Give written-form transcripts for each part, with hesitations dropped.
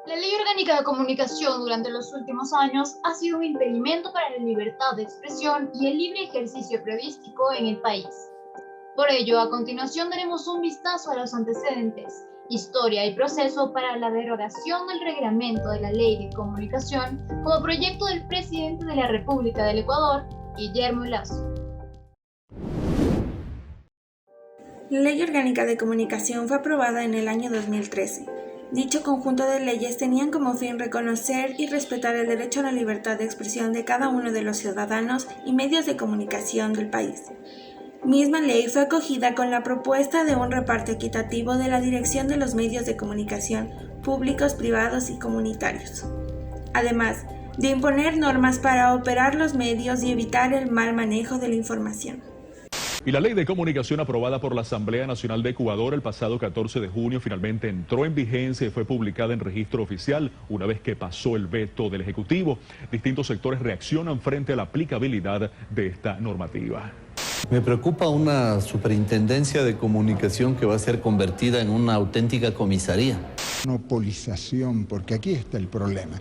La Ley Orgánica de Comunicación durante los últimos años ha sido un impedimento para la libertad de expresión y el libre ejercicio periodístico en el país. Por ello, a continuación daremos un vistazo a los antecedentes, historia y proceso para la derogación del reglamento de la Ley de Comunicación como proyecto del presidente de la República del Ecuador, Guillermo Lasso. La Ley Orgánica de Comunicación fue aprobada en el año 2013. Dicho conjunto de leyes tenían como fin reconocer y respetar el derecho a la libertad de expresión de cada uno de los ciudadanos y medios de comunicación del país. Misma ley fue acogida con la propuesta de un reparto equitativo de la dirección de los medios de comunicación públicos, privados y comunitarios. Además, de imponer normas para operar los medios y evitar el mal manejo de la información. Y la Ley de Comunicación aprobada por la Asamblea Nacional de Ecuador el pasado 14 de junio finalmente entró en vigencia y fue publicada en registro oficial una vez que pasó el veto del Ejecutivo. Distintos sectores reaccionan frente a la aplicabilidad de esta normativa. Me preocupa una superintendencia de comunicación que va a ser convertida en una auténtica comisaría. Monopolización, porque aquí está el problema.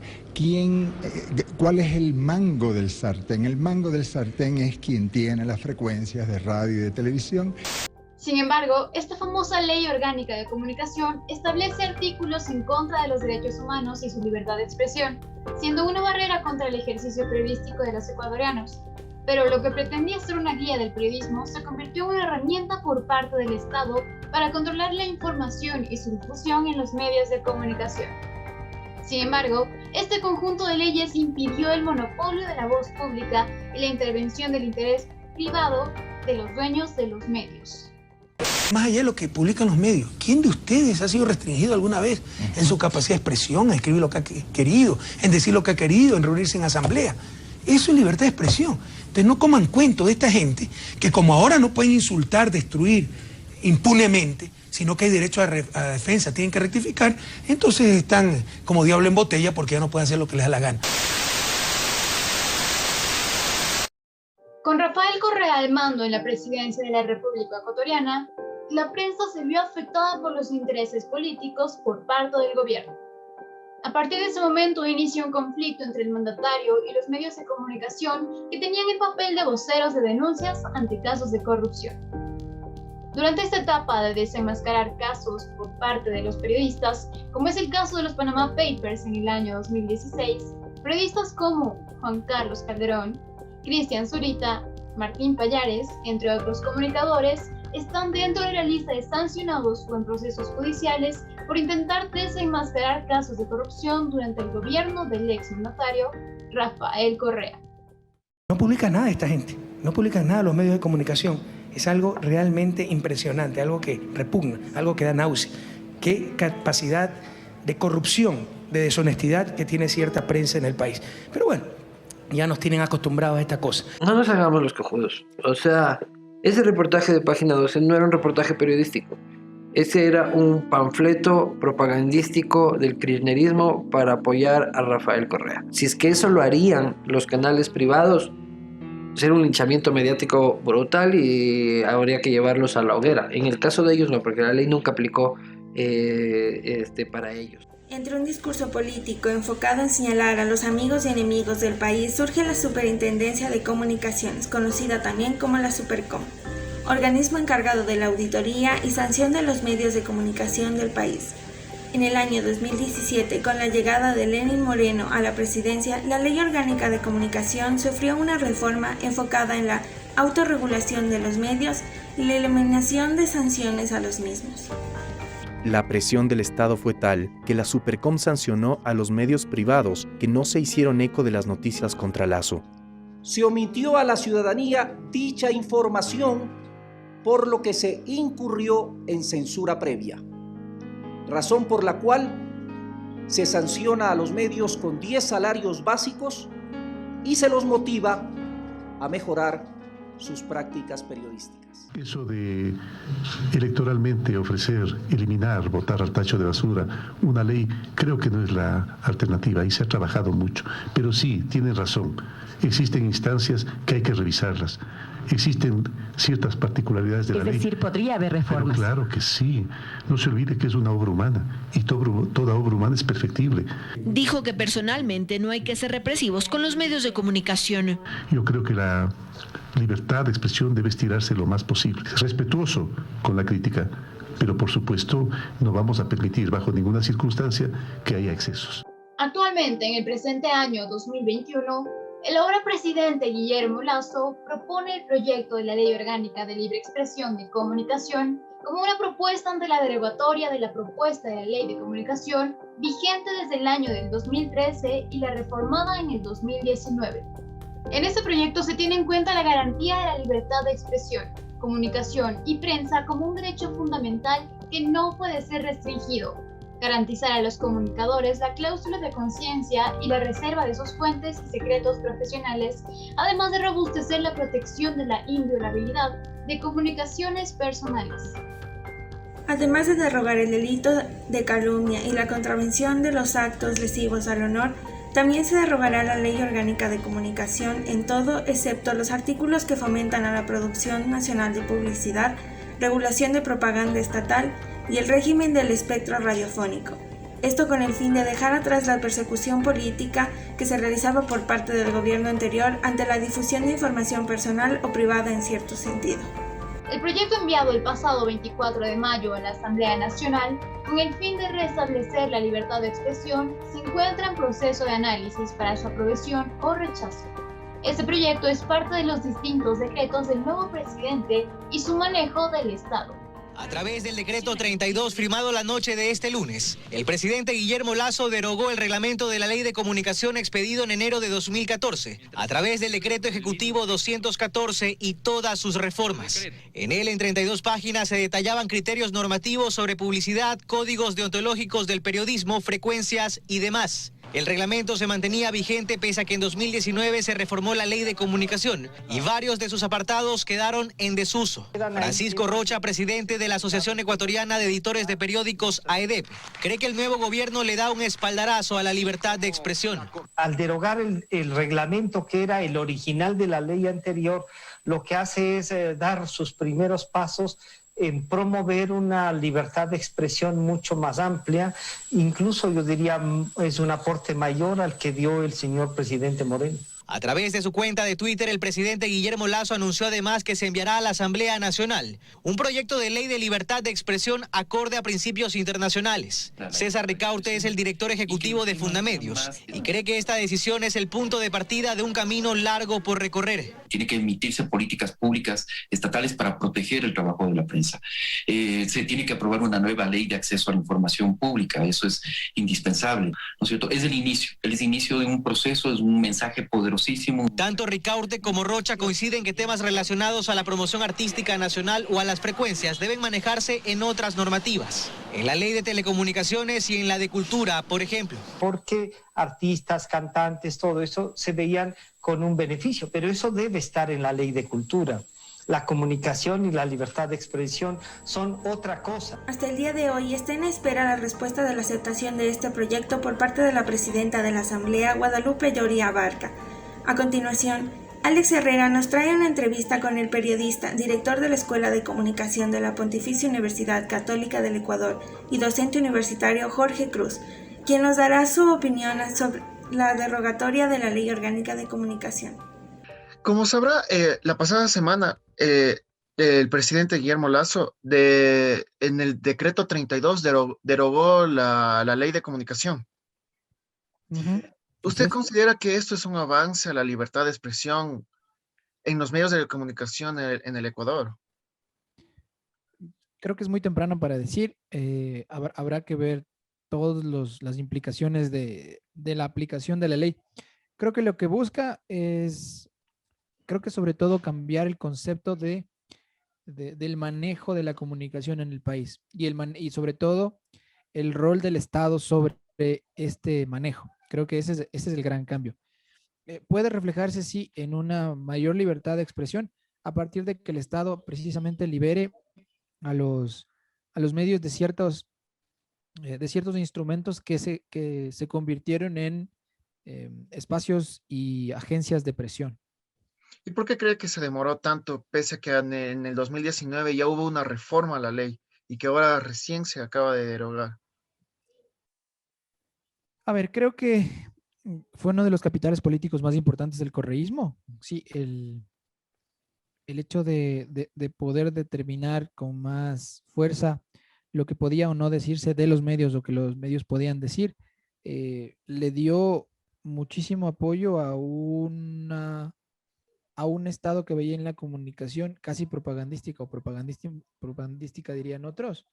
¿Cuál es el mango del sartén? El mango del sartén es quien tiene las frecuencias de radio y de televisión. Sin embargo, esta famosa Ley Orgánica de Comunicación establece artículos en contra de los derechos humanos y su libertad de expresión, siendo una barrera contra el ejercicio periodístico de los ecuatorianos. Pero lo que pretendía ser una guía del periodismo se convirtió en una herramienta por parte del Estado para controlar la información y su difusión en los medios de comunicación. Sin embargo, este conjunto de leyes impidió el monopolio de la voz pública y la intervención del interés privado de los dueños de los medios. Más allá de lo que publican los medios, ¿quién de ustedes ha sido restringido alguna vez en su capacidad de expresión, en escribir lo que ha querido, en decir lo que ha querido, en reunirse en asamblea? Eso es libertad de expresión. Entonces no coman cuento de esta gente que como ahora no pueden insultar, destruir impunemente, sino que hay derecho a defensa, tienen que rectificar, entonces están como diablo en botella porque ya no pueden hacer lo que les da la gana. Con Rafael Correa al mando en la presidencia de la República Ecuatoriana, la prensa se vio afectada por los intereses políticos por parte del gobierno. A partir de ese momento inició un conflicto entre el mandatario y los medios de comunicación que tenían el papel de voceros de denuncias ante casos de corrupción. Durante esta etapa de desenmascarar casos por parte de los periodistas, como es el caso de los Panama Papers en el año 2016, periodistas como Juan Carlos Calderón, Cristian Zurita, Martín Pallares, entre otros comunicadores, están dentro de la lista de sancionados o en procesos judiciales por intentar desenmascarar casos de corrupción durante el gobierno del exmandatario Rafael Correa. No publica nada esta gente, no publican nada los medios de comunicación. Es algo realmente impresionante, algo que repugna, algo que da náusea. Qué capacidad de corrupción, de deshonestidad que tiene cierta prensa en el país. Pero bueno, ya nos tienen acostumbrados a esta cosa. No nos hagamos los cojudos. O sea, ese reportaje de Página 12 no era un reportaje periodístico. Ese era un panfleto propagandístico del kirchnerismo para apoyar a Rafael Correa. Si es que eso lo harían los canales privados, sería un linchamiento mediático brutal y habría que llevarlos a la hoguera. En el caso de ellos no, porque la ley nunca aplicó para ellos. Entre un discurso político enfocado en señalar a los amigos y enemigos del país surge la Superintendencia de Comunicaciones, conocida también como la Supercom, organismo encargado de la auditoría y sanción de los medios de comunicación del país. En el año 2017, con la llegada de Lenín Moreno a la presidencia, la Ley Orgánica de Comunicación sufrió una reforma enfocada en la autorregulación de los medios y la eliminación de sanciones a los mismos. La presión del Estado fue tal que la Supercom sancionó a los medios privados que no se hicieron eco de las noticias contra Lasso. Se omitió a la ciudadanía dicha información, por lo que se incurrió en censura previa, razón por la cual se sanciona a los medios con 10 salarios básicos y se los motiva a mejorar sus prácticas periodísticas. Eso de electoralmente ofrecer, eliminar, botar al tacho de basura una ley, creo que no es la alternativa y se ha trabajado mucho. Pero sí, tienen razón, existen instancias que hay que revisarlas. Existen ciertas particularidades de la ley. Es decir, podría haber reformas. Pero claro que sí. No se olvide que es una obra humana y toda obra humana es perfectible. Dijo que personalmente no hay que ser represivos con los medios de comunicación. Yo creo que la libertad de expresión debe estirarse lo más posible. Respetuoso con la crítica, pero por supuesto no vamos a permitir bajo ninguna circunstancia que haya excesos. Actualmente, en el presente año 2021, el ahora presidente Guillermo Lasso propone el proyecto de la Ley Orgánica de Libre Expresión y Comunicación como una propuesta ante la derogatoria de la propuesta de la Ley de Comunicación vigente desde el año del 2013 y la reformada en el 2019. En este proyecto se tiene en cuenta la garantía de la libertad de expresión, comunicación y prensa como un derecho fundamental que no puede ser restringido, garantizar a los comunicadores la cláusula de conciencia y la reserva de sus fuentes y secretos profesionales, además de robustecer la protección de la inviolabilidad de comunicaciones personales. Además de derogar el delito de calumnia y la contravención de los actos lesivos al honor, también se derogará la Ley Orgánica de Comunicación en todo excepto los artículos que fomentan a la producción nacional de publicidad, regulación de propaganda estatal y el régimen del espectro radiofónico. Esto con el fin de dejar atrás la persecución política que se realizaba por parte del gobierno anterior ante la difusión de información personal o privada en cierto sentido. El proyecto enviado el pasado 24 de mayo a la Asamblea Nacional, con el fin de restablecer la libertad de expresión, se encuentra en proceso de análisis para su aprobación o rechazo. Este proyecto es parte de los distintos decretos del nuevo presidente y su manejo del Estado. A través del decreto 32 firmado la noche de este lunes, el presidente Guillermo Lasso derogó el reglamento de la Ley de Comunicación expedido en enero de 2014, a través del decreto ejecutivo 214 y todas sus reformas. En él, en 32 páginas, se detallaban criterios normativos sobre publicidad, códigos deontológicos del periodismo, frecuencias y demás. El reglamento se mantenía vigente pese a que en 2019 se reformó la Ley de Comunicación y varios de sus apartados quedaron en desuso. Francisco Rocha, presidente de la Asociación Ecuatoriana de Editores de Periódicos, AEDEP, cree que el nuevo gobierno le da un espaldarazo a la libertad de expresión. Al derogar el reglamento que era el original de la ley anterior, lo que hace es dar sus primeros pasos en promover una libertad de expresión mucho más amplia, incluso yo diría es un aporte mayor al que dio el señor presidente Moreno. A través de su cuenta de Twitter, el presidente Guillermo Lasso anunció además que se enviará a la Asamblea Nacional un proyecto de ley de libertad de expresión acorde a principios internacionales. César Ricaurte es el director ejecutivo de Fundamedios y cree que esta decisión es el punto de partida de un camino largo por recorrer. Tiene que emitirse políticas públicas estatales para proteger el trabajo de la prensa. Se tiene que aprobar una nueva ley de acceso a la información pública, eso es indispensable, ¿no es cierto? Es el inicio de un proceso, es un mensaje poderoso. Tanto Ricaurte como Rocha coinciden que temas relacionados a la promoción artística nacional o a las frecuencias deben manejarse en otras normativas. En la Ley de Telecomunicaciones y en la de Cultura, por ejemplo. Porque artistas, cantantes, todo eso se veían con un beneficio, pero eso debe estar en la Ley de Cultura. La comunicación y la libertad de expresión son otra cosa. Hasta el día de hoy está en espera la respuesta de la aceptación de este proyecto por parte de la presidenta de la Asamblea, Guadalupe Lloria Abarca. A continuación, Alex Herrera nos trae una entrevista con el periodista, director de la Escuela de Comunicación de la Pontificia Universidad Católica del Ecuador y docente universitario Jorge Cruz, quien nos dará su opinión sobre la derogatoria de la Ley Orgánica de Comunicación. Como sabrá, la pasada semana el presidente Guillermo Lasso en el decreto 32 derogó la Ley de Comunicación. ¿Usted considera que esto es un avance a la libertad de expresión en los medios de comunicación en el Ecuador? Creo que es muy temprano para decir. Habrá que ver todas las implicaciones de la aplicación de la ley. Creo que lo que busca es, sobre todo cambiar el concepto del manejo de la comunicación en el país y sobre todo el rol del Estado sobre este manejo. Creo que ese es el gran cambio. Puede reflejarse, sí, en una mayor libertad de expresión, a partir de que el Estado precisamente libere a los medios de ciertos instrumentos que se convirtieron en espacios y agencias de presión. ¿Y por qué cree que se demoró tanto, pese a que en el 2019 ya hubo una reforma a la ley y que ahora recién se acaba de derogar? A ver, creo que fue uno de los capitales políticos más importantes del correísmo. Sí, el hecho de poder determinar con más fuerza lo que podía o no decirse de los medios o que los medios podían decir, le dio muchísimo apoyo a un Estado que veía en la comunicación casi propagandística o propagandística dirían otros.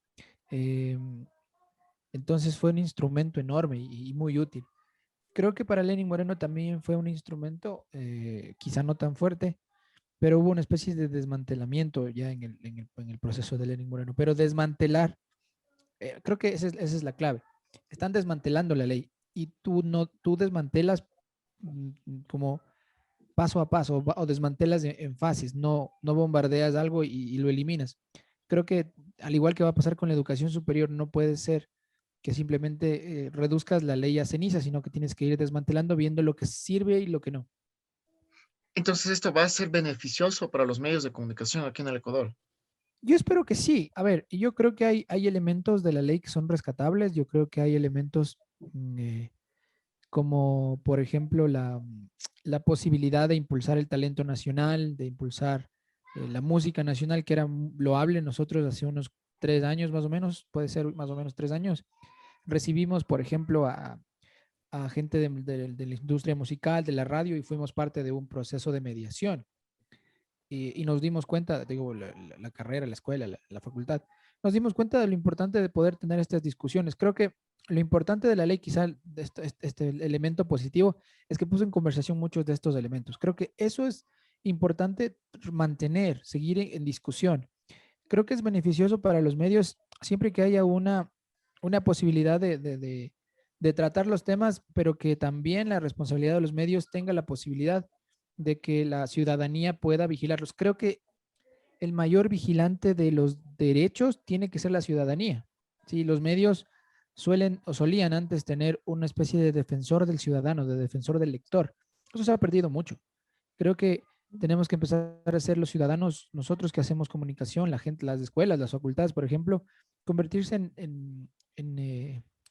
Entonces fue un instrumento enorme y muy útil. Creo que para Lenín Moreno también fue un instrumento, quizá no tan fuerte, pero hubo una especie de desmantelamiento ya en el proceso de Lenín Moreno. Pero desmantelar, creo que esa es la clave. Están desmantelando la ley y tú desmantelas como paso a paso o desmantelas en fases, no bombardeas algo y lo eliminas. Creo que al igual que va a pasar con la educación superior, no puede ser que simplemente reduzcas la ley a ceniza, sino que tienes que ir desmantelando, viendo lo que sirve y lo que no. Entonces esto va a ser beneficioso para los medios de comunicación aquí en el Ecuador. Yo espero que sí. A ver, yo creo que hay elementos de la ley que son rescatables. Yo creo que hay elementos como, por ejemplo, la posibilidad de impulsar el talento nacional, de impulsar la música nacional, que era loable. Nosotros hace unos 3 años más o menos, puede ser más o menos 3 años, recibimos, por ejemplo, a gente de la industria musical, de la radio, y fuimos parte de un proceso de mediación. Y nos dimos cuenta, digo, la carrera, la escuela, la facultad, nos dimos cuenta de lo importante de poder tener estas discusiones. Creo que lo importante de la ley, quizá este elemento positivo, es que puso en conversación muchos de estos elementos. Creo que eso es importante mantener, seguir en discusión. Creo que es beneficioso para los medios siempre que haya una posibilidad de tratar los temas, pero que también la responsabilidad de los medios tenga la posibilidad de que la ciudadanía pueda vigilarlos. Creo que el mayor vigilante de los derechos tiene que ser la ciudadanía. Sí, los medios suelen o solían antes tener una especie de defensor del ciudadano, de defensor del lector. Eso se ha perdido mucho. Creo que tenemos que empezar a ser los ciudadanos, nosotros que hacemos comunicación, la gente, las escuelas, las facultades, por ejemplo, convertirse en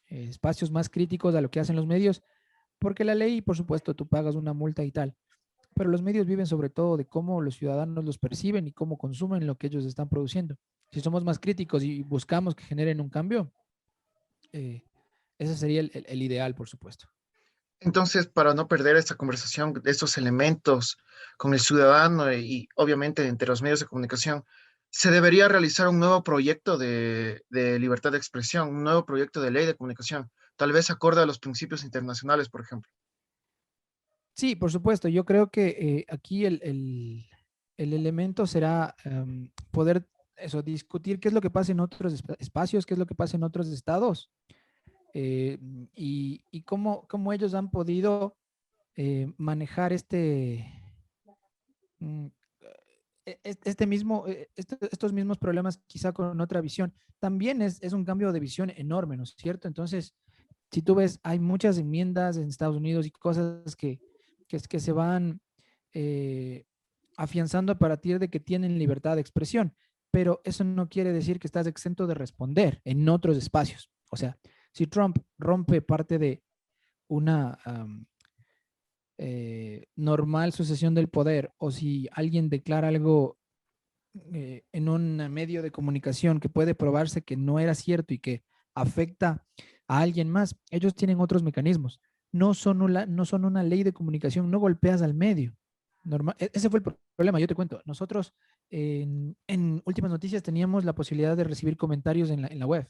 espacios más críticos a lo que hacen los medios, porque la ley, por supuesto, tú pagas una multa y tal, pero los medios viven sobre todo de cómo los ciudadanos los perciben y cómo consumen lo que ellos están produciendo. Si somos más críticos y buscamos que generen un cambio, ese sería el ideal, por supuesto. Entonces, para no perder esta conversación de estos elementos con el ciudadano y obviamente entre los medios de comunicación, se debería realizar un nuevo proyecto de libertad de expresión, un nuevo proyecto de ley de comunicación, tal vez acorde a los principios internacionales, por ejemplo. Sí, por supuesto. Yo creo que aquí el elemento será poder discutir qué es lo que pasa en otros espacios, qué es lo que pasa en otros estados y cómo ellos han podido manejar estos mismos problemas quizá con otra visión. También es un cambio de visión enorme, ¿no es cierto? Entonces, si tú ves, hay muchas enmiendas en Estados Unidos y cosas que se van afianzando a partir de que tienen libertad de expresión, pero eso no quiere decir que estás exento de responder en otros espacios. O sea, si Trump rompe parte de una normal sucesión del poder, o si alguien declara algo en un medio de comunicación que puede probarse que no era cierto y que afecta a alguien más, ellos tienen otros mecanismos. No son una ley de comunicación, no golpeas al medio. Ese fue el problema, yo te cuento. Nosotros en Últimas Noticias teníamos la posibilidad de recibir comentarios en la web.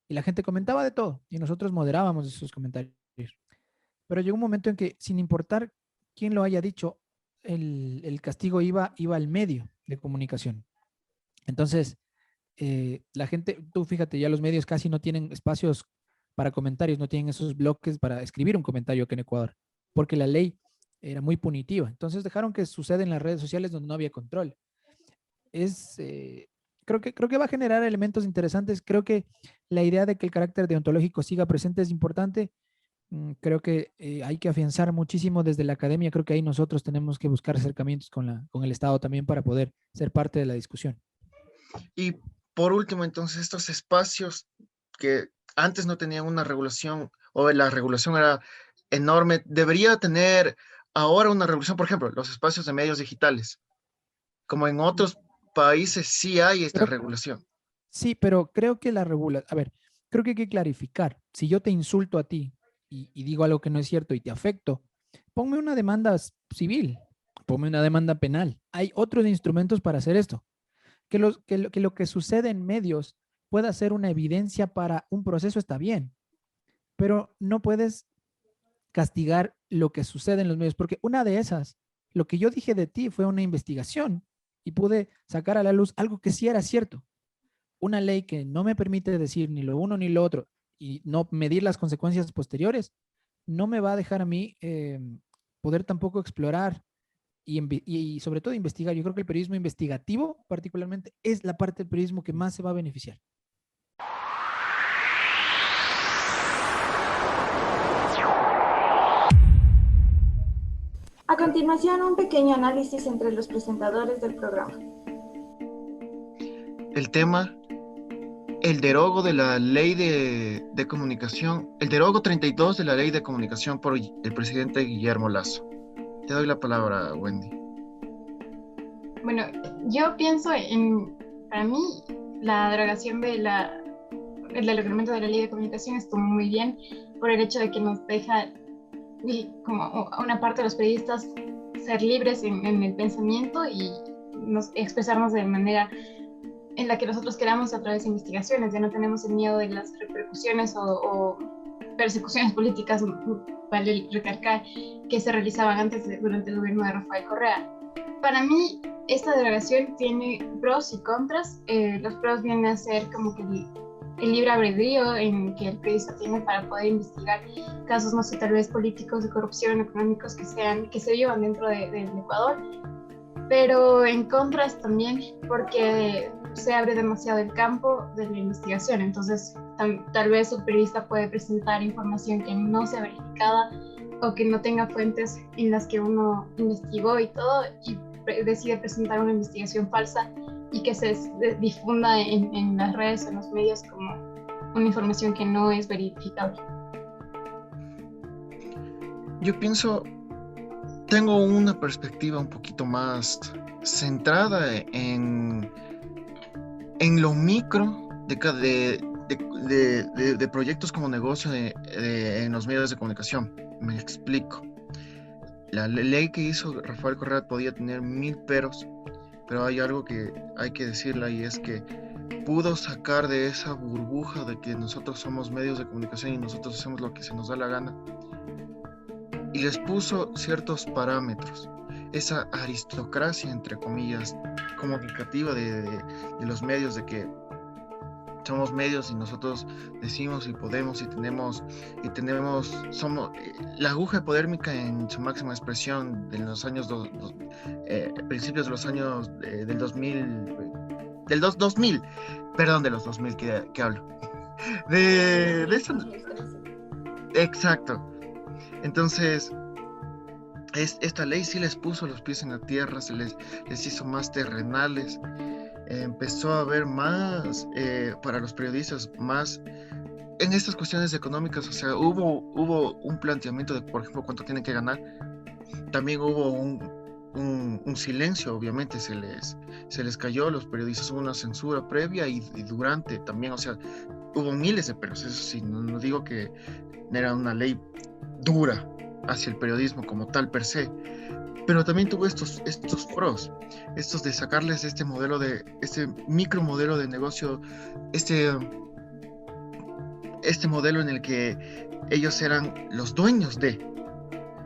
Y la gente comentaba de todo y nosotros moderábamos esos comentarios. Pero llegó un momento en que, sin importar quién lo haya dicho, el castigo iba al medio de comunicación. Entonces, la gente, tú fíjate, ya los medios casi no tienen espacios para comentarios, no tienen esos bloques para escribir un comentario aquí en Ecuador, porque la ley era muy punitiva. Entonces dejaron que suceda en las redes sociales donde no había control. Creo que va a generar elementos interesantes. Creo que la idea de que el carácter deontológico siga presente es importante. Creo que hay que afianzar muchísimo desde la academia. Creo que ahí nosotros tenemos que buscar acercamientos con el Estado también para poder ser parte de la discusión. Y por último, entonces, estos espacios que antes no tenían una regulación, o la regulación era enorme, debería tener ahora una regulación. Por ejemplo, los espacios de medios digitales, como en otros países sí hay esta regulación. Sí, pero creo que creo que hay que clarificar. Si yo te insulto a ti y digo algo que no es cierto y te afecto, ponme una demanda civil, ponme una demanda penal. Hay otros instrumentos para hacer esto. Que lo que sucede en medios pueda ser una evidencia para un proceso está bien, pero no puedes castigar lo que sucede en los medios, porque una de esas, lo que yo dije de ti fue una investigación y pude sacar a la luz algo que sí era cierto. Una ley que no me permite decir ni lo uno ni lo otro y no medir las consecuencias posteriores, no me va a dejar a mí poder tampoco explorar y sobre todo investigar. Yo creo que el periodismo investigativo particularmente es la parte del periodismo que más se va a beneficiar. A continuación, un pequeño análisis entre los presentadores del programa. El tema, el derogo de la ley de comunicación, el derogo 32 de la ley de comunicación por el presidente Guillermo Lasso. Te doy la palabra, Wendy. Bueno, yo pienso para mí, la derogación del reglamento de la ley de comunicación estuvo muy bien por el hecho de que nos deja, como a una parte de los periodistas, ser libres en el pensamiento y expresarnos de manera en la que nosotros queramos a través de investigaciones. Ya no tenemos el miedo de las repercusiones o persecuciones políticas, vale recalcar, que se realizaban antes durante el gobierno de Rafael Correa. Para mí, esta derogación tiene pros y contras. Los pros vienen a ser como que el libre albedrío en que el periodista tiene para poder investigar casos, no sé, tal vez políticos, de corrupción, económicos, que se vivan dentro del Ecuador. Pero en contras también porque se abre demasiado el campo de la investigación. Entonces, tal vez el periodista puede presentar información que no sea verificada o que no tenga fuentes en las que uno investigó y todo, y decide presentar una investigación falsa y que se difunda en las redes o en los medios como una información que no es verificable. Yo pienso, tengo una perspectiva un poquito más centrada en lo micro de proyectos como negocio en los medios de comunicación. Me explico. La ley que hizo Rafael Correa podía tener 1000 peros, pero hay algo que hay que decirla, y es que pudo sacar de esa burbuja de que nosotros somos medios de comunicación y nosotros hacemos lo que se nos da la gana, y les puso ciertos parámetros. Esa aristocracia, entre comillas, comunicativa de los medios, de que somos medios y nosotros decimos y podemos y tenemos, somos la aguja epidérmica en su máxima expresión de los años, principios de los años del 2000, de los 2000 que hablo. De eso. Exacto. Entonces, esta ley sí les puso los pies en la tierra, les hizo más terrenales. Empezó a haber más para los periodistas, más en estas cuestiones económicas. O sea, hubo un planteamiento de, por ejemplo, cuánto tienen que ganar. También hubo un silencio, obviamente se les cayó a los periodistas, hubo una censura previa y durante también. O sea, hubo miles de peros. Eso sí, no digo que era una ley dura hacia el periodismo como tal per se, pero también tuvo estos pros, estos de sacarles este micro modelo de negocio, este modelo en el que ellos eran los dueños de,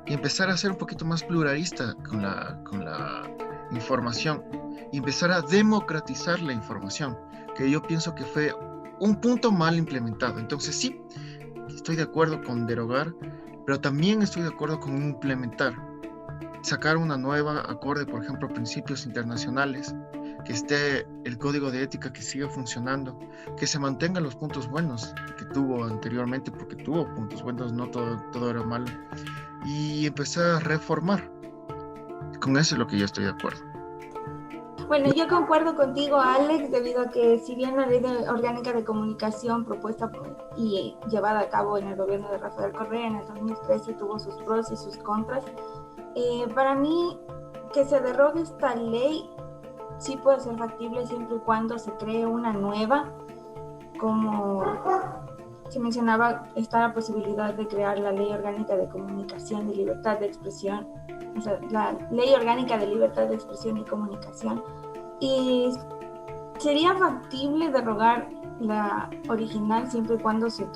y empezar a ser un poquito más pluralista con la información, y empezar a democratizar la información, que yo pienso que fue un punto mal implementado. Entonces sí, estoy de acuerdo con derogar, pero también estoy de acuerdo con implementar. sacar una nueva acorde, por ejemplo, a principios internacionales, que esté el código de ética que siga funcionando, que se mantengan los puntos buenos que tuvo anteriormente, porque tuvo puntos buenos, no todo era malo, y empezar a reformar. Con eso es lo que yo estoy de acuerdo. Bueno, yo concuerdo contigo, Alex, debido a que si bien la ley orgánica de comunicación propuesta y llevada a cabo en el gobierno de Rafael Correa en el 2013 tuvo sus pros y sus contras, para mí que se derrogue esta ley sí puede ser factible siempre y cuando se cree una nueva, como se mencionaba, está la posibilidad de crear la ley orgánica de comunicación y libertad de expresión, o sea, la ley orgánica de libertad de expresión y comunicación, y sería factible derrogar la original siempre y cuando se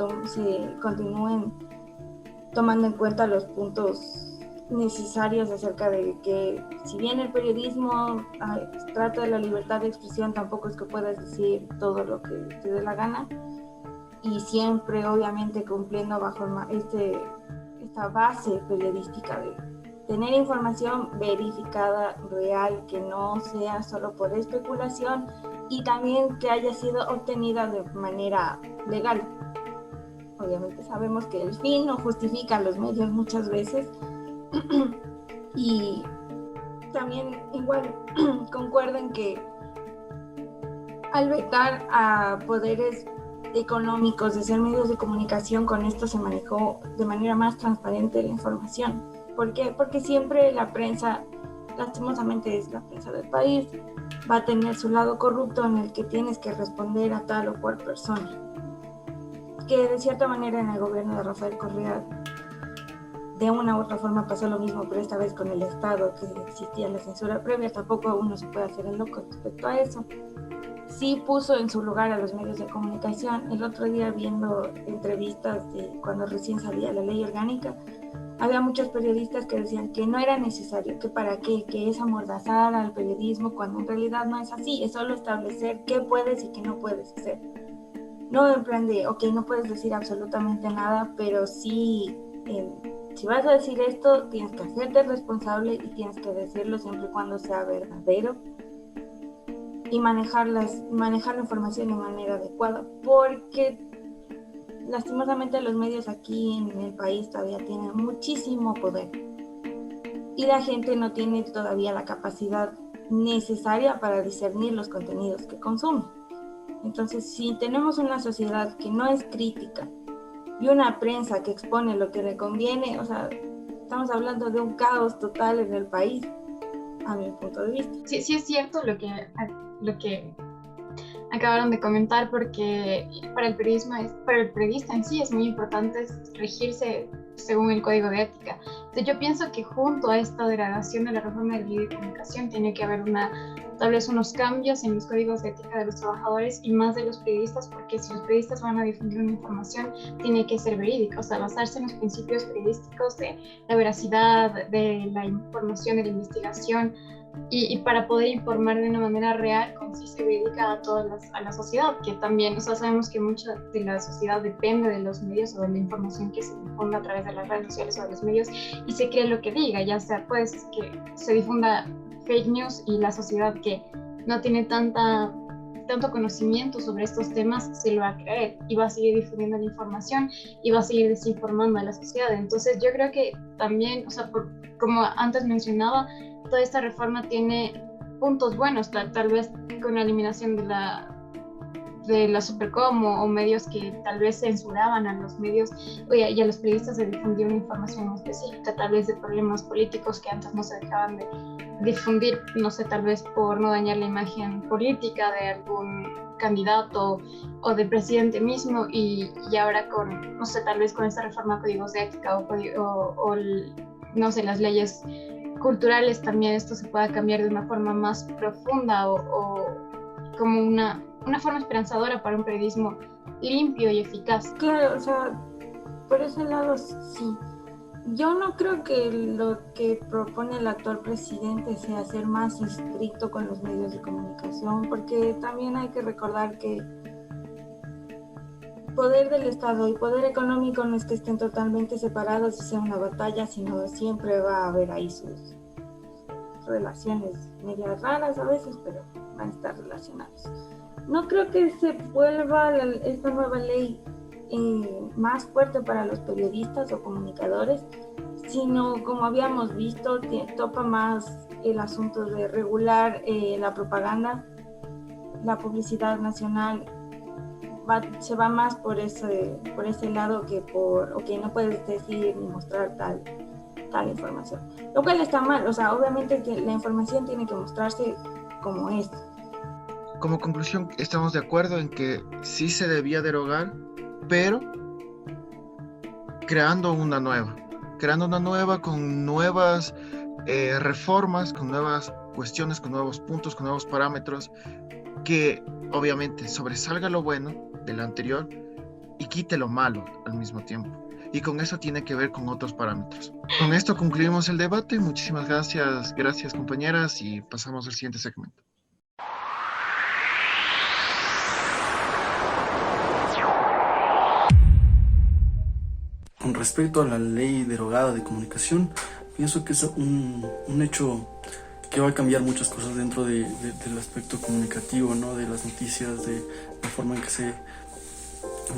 continúen tomando en cuenta los puntos necesarios acerca de que si bien el periodismo trata de la libertad de expresión, tampoco es que puedas decir todo lo que te dé la gana, y siempre obviamente cumpliendo bajo esta base periodística de tener información verificada, real, que no sea solo por especulación y también que haya sido obtenida de manera legal. Obviamente sabemos que el fin no justifica los medios muchas veces, y también igual concuerdo en que al vetar a poderes económicos de ser medios de comunicación, con esto se manejó de manera más transparente la información. ¿Por qué? Porque siempre la prensa, lastimosamente es la prensa del país, va a tener su lado corrupto en el que tienes que responder a tal o cual persona. Que de cierta manera en el gobierno de Rafael Correa de una u otra forma pasó lo mismo, pero esta vez con el Estado, que existía la censura previa, tampoco uno se puede hacer el loco respecto a eso. Sí puso en su lugar a los medios de comunicación. El otro día, viendo entrevistas de cuando recién salía la ley orgánica, había muchos periodistas que decían que no era necesario, que para qué, que es amordazar al periodismo, cuando en realidad no es así, es solo establecer qué puedes y qué no puedes hacer. No en plan de, ok, no puedes decir absolutamente nada, pero sí, si vas a decir esto, tienes que hacerte responsable y tienes que decirlo siempre y cuando sea verdadero y manejar la información de manera adecuada, porque lastimosamente los medios aquí en el país todavía tienen muchísimo poder y la gente no tiene todavía la capacidad necesaria para discernir los contenidos que consume. Entonces, si tenemos una sociedad que no es crítica y una prensa que expone lo que le conviene, o sea, estamos hablando de un caos total en el país, a mi punto de vista. Sí es cierto lo que acabaron de comentar, porque para el periodista en sí es muy importante regirse según el código de ética. Entonces yo pienso que junto a esta derogación de la reforma de la ley de comunicación tiene que haber tal vez unos cambios en los códigos de ética de los trabajadores y más de los periodistas, porque si los periodistas van a difundir una información, tiene que ser verídica, o sea, basarse en los principios periodísticos de la veracidad, de la información, de la investigación, y para poder informar de una manera real, concisa y verídica a la sociedad, que también, o sea, sabemos que mucha de la sociedad depende de los medios o de la información que se difunda a través de las redes sociales o de los medios, y se cree lo que diga, ya sea pues que se difunda fake news, y la sociedad que no tiene tanto conocimiento sobre estos temas se lo va a creer y va a seguir difundiendo la información y va a seguir desinformando a la sociedad. Entonces yo creo que también, o sea, como antes mencionaba, toda esta reforma tiene puntos buenos, tal vez con la eliminación de la Supercom o medios que tal vez censuraban a los medios y a los periodistas de difundir una información específica, tal vez de problemas políticos que antes no se dejaban de difundir, no sé, tal vez por no dañar la imagen política de algún candidato o del presidente mismo, y ahora con, no sé, tal vez con esta reforma a códigos de ética o no sé, las leyes culturales, también esto se pueda cambiar de una forma más profunda o como una forma esperanzadora para un periodismo limpio y eficaz. Claro, o sea, por ese lado sí. Yo no creo que lo que propone el actual presidente sea ser más estricto con los medios de comunicación, porque también hay que recordar que poder del Estado y poder económico no es que estén totalmente separados y sea una batalla, sino siempre va a haber ahí relaciones medias raras a veces, pero van a estar relacionados. No creo que se vuelva esta nueva ley más fuerte para los periodistas o comunicadores, sino, como habíamos visto, topa más el asunto de regular la propaganda, la publicidad nacional. Se va más por ese lado que no puedes decir ni mostrar tal información, lo cual está mal. O sea, obviamente que la información tiene que mostrarse como es. Como conclusión, estamos de acuerdo en que sí se debía derogar, pero creando una nueva con nuevas reformas, con nuevas cuestiones, con nuevos puntos, con nuevos parámetros, que obviamente sobresalga lo bueno de la anterior y quite lo malo al mismo tiempo. Y con eso tiene que ver con otros parámetros. Con esto concluimos el debate. Muchísimas gracias compañeras, y pasamos al siguiente segmento. Con respecto a la ley derogada de comunicación, pienso que es un hecho que va a cambiar muchas cosas dentro del aspecto comunicativo, ¿no? De las noticias, de la forma en que se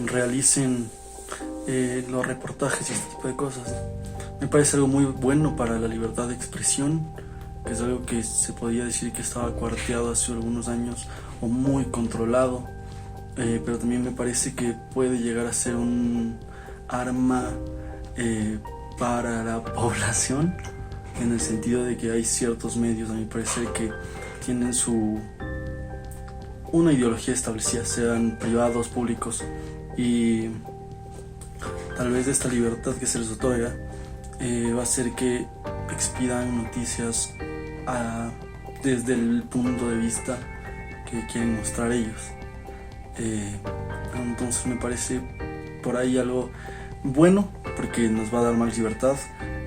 realicen los reportajes y este tipo de cosas. Me parece algo muy bueno para la libertad de expresión, que es algo que se podía decir que estaba cuarteado hace algunos años o muy controlado, pero también me parece que puede llegar a ser un arma para la población, en el sentido de que hay ciertos medios, a mi parecer, que tienen una ideología establecida, sean privados, públicos, y tal vez esta libertad que se les otorga va a hacer que expidan noticias desde el punto de vista que quieren mostrar ellos. Entonces me parece por ahí algo bueno, porque nos va a dar más libertad,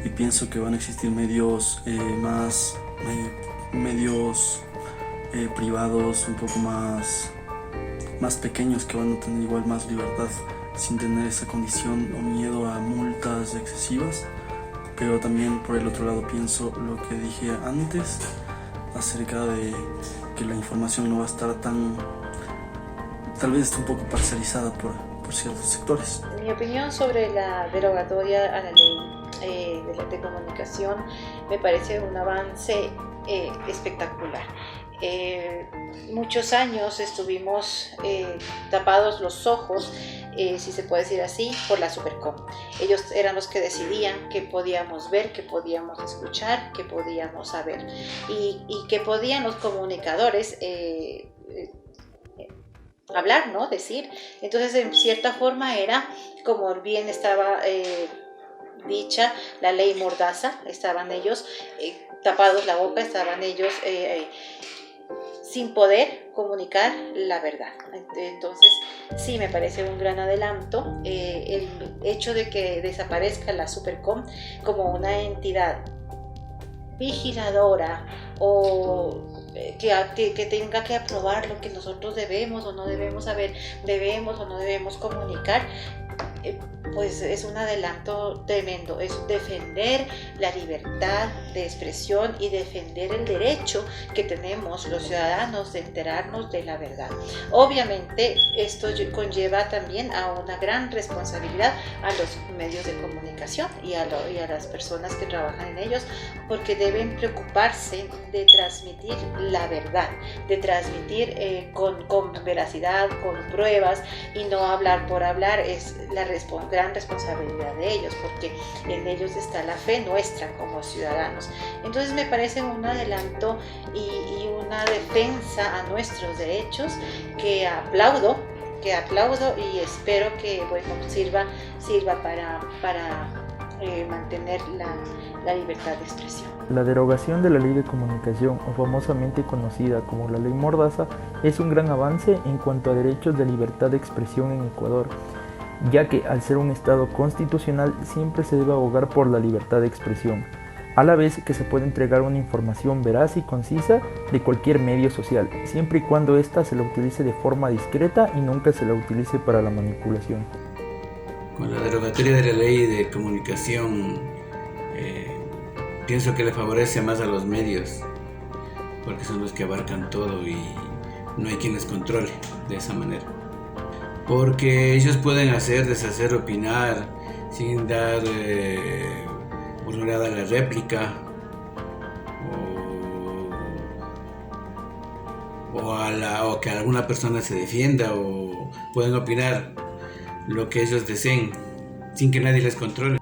y pienso que van a existir medios privados un poco más pequeños, que van a tener igual más libertad sin tener esa condición o miedo a multas excesivas. Pero también por el otro lado pienso lo que dije antes acerca de que la información no va a estar tal vez un poco parcializada por ciertos sectores. Mi opinión sobre la derogatoria a la ley de comunicación me parece un avance espectacular. Muchos años estuvimos tapados los ojos, si se puede decir así, por la Supercom. Ellos eran los que decidían qué podíamos ver, qué podíamos escuchar, qué podíamos saber, y qué podían los comunicadores hablar, ¿no? Decir. Entonces, en cierta forma era, como bien estaba dicha, la ley Mordaza. Estaban ellos tapados la boca, estaban ellos sin poder comunicar la verdad. Entonces, sí, me parece un gran adelanto el hecho de que desaparezca la Supercom como una entidad vigiladora, o que tenga que aprobar lo que nosotros debemos o no debemos saber, debemos o no debemos comunicar. Pues es un adelanto tremendo, es defender la libertad de expresión y defender el derecho que tenemos los ciudadanos de enterarnos de la verdad. Obviamente esto conlleva también a una gran responsabilidad a los medios de comunicación y a las personas que trabajan en ellos, porque deben preocuparse de transmitir la verdad, de transmitir con veracidad, con pruebas, y no hablar por hablar. Es la gran responsabilidad de ellos, porque en ellos está la fe nuestra como ciudadanos. Entonces me parece un adelanto y una defensa a nuestros derechos que aplaudo y espero que sirva para mantener la libertad de expresión. La derogación de la Ley de Comunicación, o famosamente conocida como la Ley Mordaza, es un gran avance en cuanto a derechos de libertad de expresión en Ecuador, ya que al ser un Estado constitucional siempre se debe abogar por la libertad de expresión, a la vez que se puede entregar una información veraz y concisa de cualquier medio social, siempre y cuando ésta se la utilice de forma discreta y nunca se la utilice para la manipulación. Con la derogatoria de la Ley de Comunicación pienso que le favorece más a los medios, porque son los que abarcan todo y no hay quien les controle de esa manera. Porque ellos pueden hacer, deshacer, opinar sin dar oportunidad a la réplica o que alguna persona se defienda, o pueden opinar lo que ellos deseen sin que nadie les controle.